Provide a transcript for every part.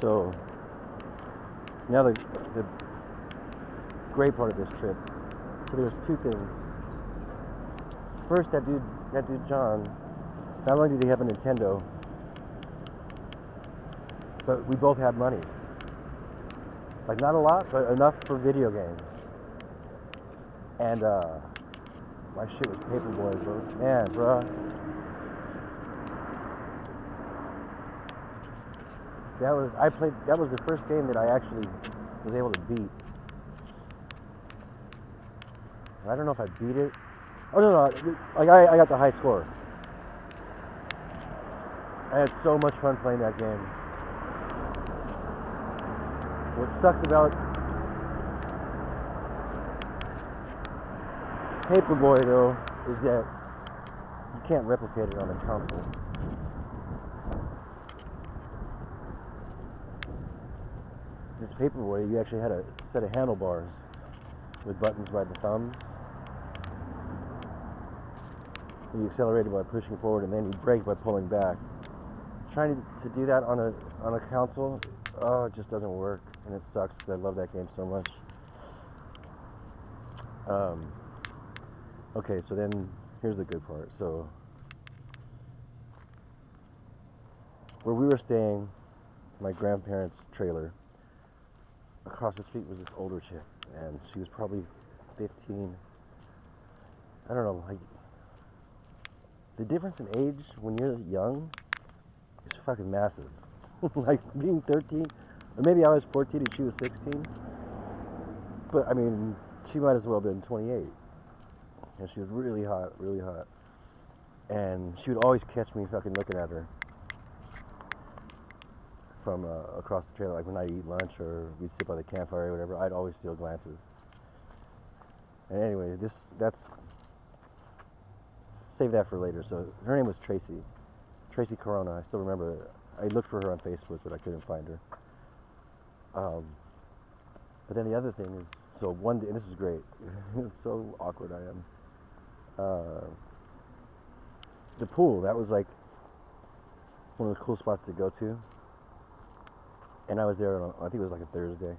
So now the great part of this trip. So there's two things. First, that dude John. Not only did he have a Nintendo, but we both had money. Like not a lot, but enough for video games. And my shit was Paperboy, bro. Man, bro. That was the first game that I actually was able to beat. I don't know if I beat it. Oh no, like I got the high score. I had so much fun playing that game. What sucks about Paperboy though is that you can't replicate it on a console. This Paperboy, you actually had a set of handlebars with buttons by the thumbs. And you accelerated by pushing forward, and then you brake by pulling back. Trying to do that on a console, oh, it just doesn't work, and it sucks because I love that game so much. Okay, so then here's the good part. So where we were staying, my grandparents' trailer, across the street was this older chick, and she was probably 15. I don't know, like the difference in age when you're young is fucking massive. Like being 13, or maybe I was 14 and she was 16. But I mean, she might as well have been 28. And she was really hot, really hot. And she would always catch me fucking looking at her from across the trailer. Like when I eat lunch or we'd sit by the campfire or whatever, I'd always steal glances. And anyway, that's save that for later. So her name was Tracy Corona. I still remember. I looked for her on Facebook, but I couldn't find her. But then the other thing is, so one day, and this is great. It's so awkward I am. The pool, that was like one of the cool spots to go to. And I was there on, I think it was like a Thursday.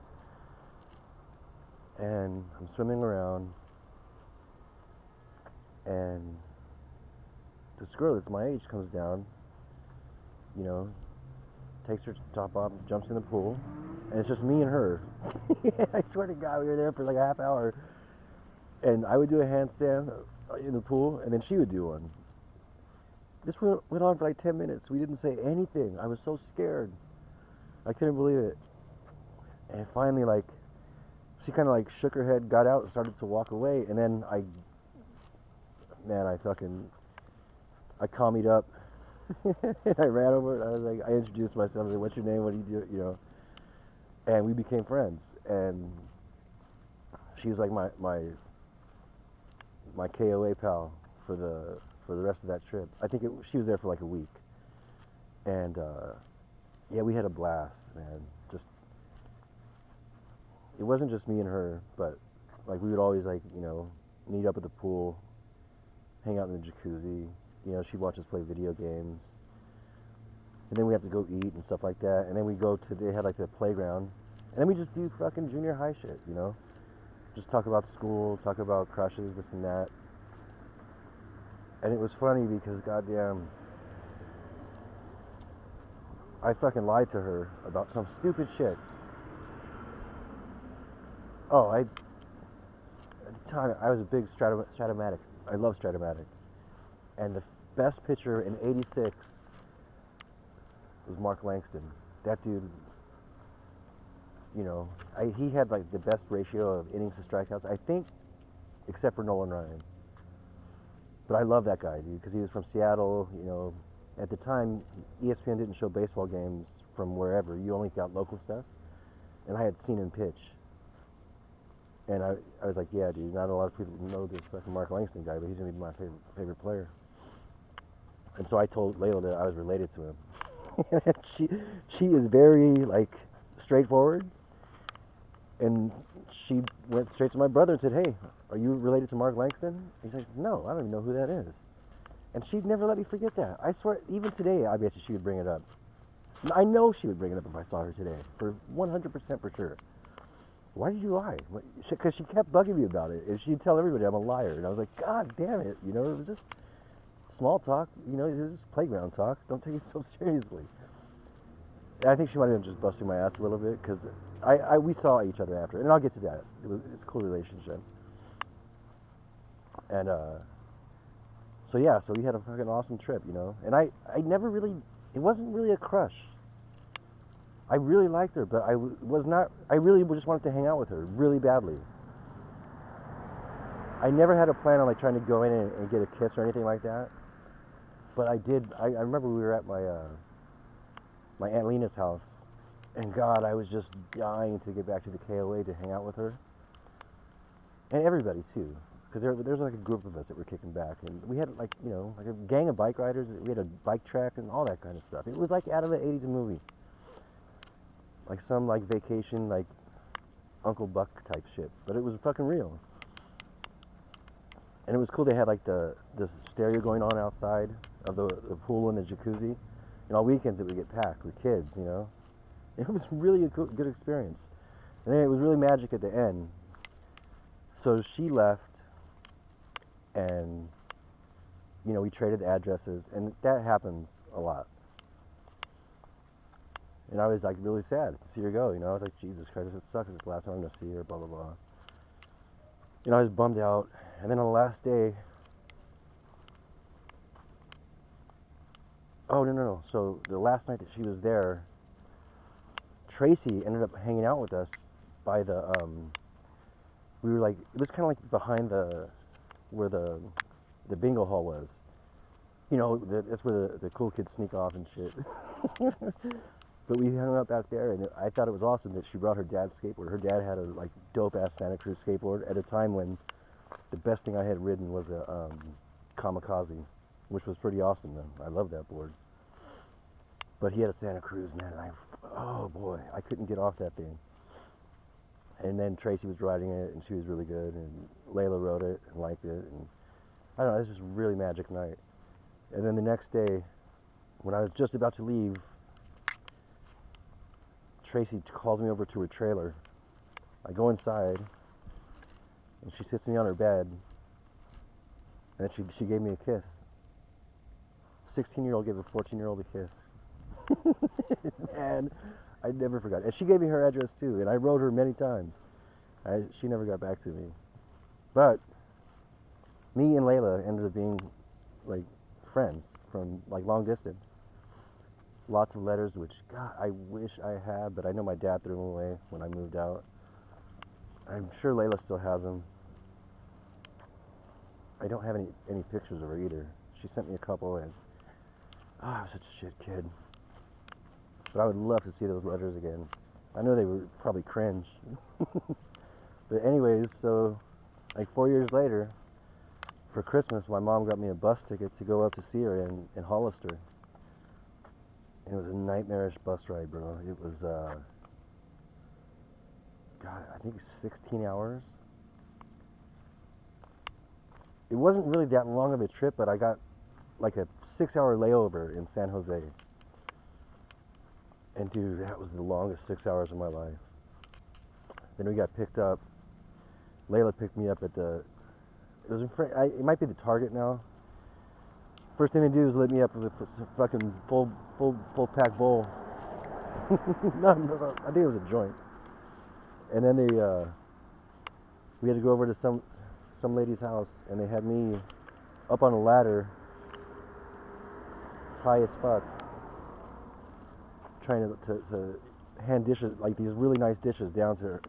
And I'm swimming around, and this girl that's my age comes down, you know, takes her top off, jumps in the pool, and it's just me and her. I swear to God, we were there for like a half hour, and I would do a handstand in the pool, and then she would do one. This went on for like 10 minutes. We didn't say anything. I was so scared. I couldn't believe it. And finally, like, she kind of like shook her head, got out, and started to walk away, and then I commied up. And I ran over, and I was like, I introduced myself. I was like, what's your name? What do you do? You know, and we became friends. And she was like my KOA pal for the rest of that trip. I think she was there for like a week, and yeah, we had a blast, man. Just it wasn't just me and her, but like we would always like meet up at the pool, hang out in the jacuzzi. You know, she'd watch us play video games, and then we had to go eat and stuff like that. And then they had like the playground, and then we just do fucking junior high shit, you know? Just talk about school, talk about crushes, this and that. And it was funny because goddamn, I fucking lied to her about some stupid shit. Oh, at the time I was a big Stratomatic. I love Stratomatic. And the best pitcher in '86 was Mark Langston. That dude, he had like the best ratio of innings to strikeouts, I think, except for Nolan Ryan. But I love that guy, dude, because he was from Seattle. You know, at the time, ESPN didn't show baseball games from wherever. You only got local stuff. And I had seen him pitch. And I was like, yeah, dude, not a lot of people know this fucking Mark Langston guy, but he's going to be my favorite player. And so I told Layla that I was related to him. she is very, like, straightforward. And she went straight to my brother and said, hey, are you related to Mark Langston? He's like, no, I don't even know who that is. And she'd never let me forget that. I swear, even today, I bet you she would bring it up. I know she would bring it up if I saw her today, for 100% for sure. Why did you lie? Because she kept bugging me about it, and she'd tell everybody I'm a liar. And I was like, God damn it, you know, it was just small talk, you know, it was just playground talk. Don't take it so seriously. And I think she might have been just busting my ass a little bit, because we saw each other after, and I'll get to that. It's a cool relationship. And so yeah, so we had a fucking awesome trip, you know. And I never really, it wasn't really a crush. I really liked her, but I was not, I really just wanted to hang out with her really badly. I never had a plan on like trying to go in and get a kiss or anything like that. But I did, I remember we were at my Aunt Lena's house, and God, I was just dying to get back to the KOA to hang out with her. And everybody too. Because there's like a group of us that were kicking back, and we had like, you know, like a gang of bike riders. We had a bike track and all that kind of stuff. It was like out of the 80s movie, like some like vacation, like Uncle Buck type shit. But it was fucking real, and it was cool. They had like the stereo going on outside of the pool and the jacuzzi, and on weekends it would get packed with kids. You know, it was really a good experience. And then it was really magic at the end. So she left. And, you know, we traded addresses, and that happens a lot. And I was like really sad to see her go, you know. I was like, Jesus Christ, it sucks. It's the last time I'm gonna see her, blah blah blah. You know, I was bummed out. And then on the last day, oh no. So the last night that she was there, Tracy ended up hanging out with us by the we were like, it was kind of like behind where the bingo hall was. You know, that's where the cool kids sneak off and shit. But we hung out back there, and I thought it was awesome that she brought her dad's skateboard. Her dad had a like dope ass Santa Cruz skateboard at a time when the best thing I had ridden was a Kamikaze, which was pretty awesome. Then I love that board. But he had a Santa Cruz, man. And oh boy, I couldn't get off that thing. And then Tracy was riding it, and she was really good, and Layla rode it and liked it, and I don't know, it was just a really magic night. And then the next day, when I was just about to leave, Tracy calls me over to her trailer. I go inside, and she sits me on her bed, and then she gave me a kiss. 16-year-old gave a 14-year-old a kiss. Man, I never forgot. And she gave me her address too, and I wrote her many times. She never got back to me. But me and Layla ended up being like friends from like long distance. Lots of letters, which God, I wish I had, but I know my dad threw them away when I moved out. I'm sure Layla still has them. I don't have any pictures of her either. She sent me a couple, and I was such a shit kid. But I would love to see those letters again. I know they were probably cringe. But anyways, so like 4 years later, for Christmas, my mom got me a bus ticket to go up to see her in Hollister. And it was a nightmarish bus ride, bro. It was, God, I think 16 hours. It wasn't really that long of a trip, but I got like a 6-hour layover in San Jose. And dude, that was the longest 6 hours of my life. Then we got picked up. Layla picked me up at it might be the Target now. First thing they do is let me up with a fucking full pack bowl. No, I think it was a joint. And then we had to go over to some lady's house, and they had me up on a ladder, high as fuck, trying to hand dishes, like these really nice dishes, down to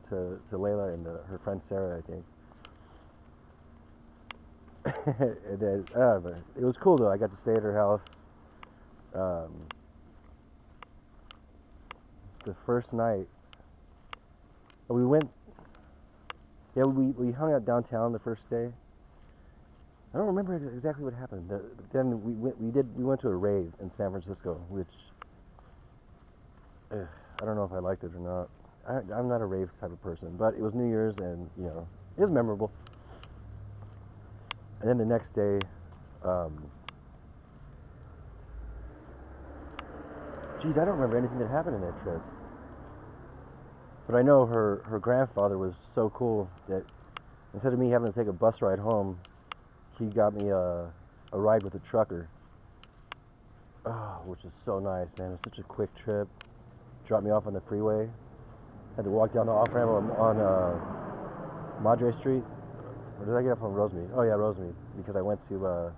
Layla and her friend Sarah, I think. And then, but it was cool though. I got to stay at her house. The first night, we went. Yeah, we hung out downtown the first day. I don't remember exactly what happened. Then we went to a rave in San Francisco, which I don't know if I liked it or not. I'm not a rave type of person, but it was New Year's, and you know, it was memorable. And then the next day, Geez, I don't remember anything that happened in that trip. But I know her grandfather was so cool that instead of me having to take a bus ride home, he got me a ride with a trucker. Oh, which is so nice, man. It was such a quick trip. Dropped me off on the freeway. Had to walk down the off ramp on Madre Street. Or did I get off on Rosemead? Oh yeah, Rosemead, because I went to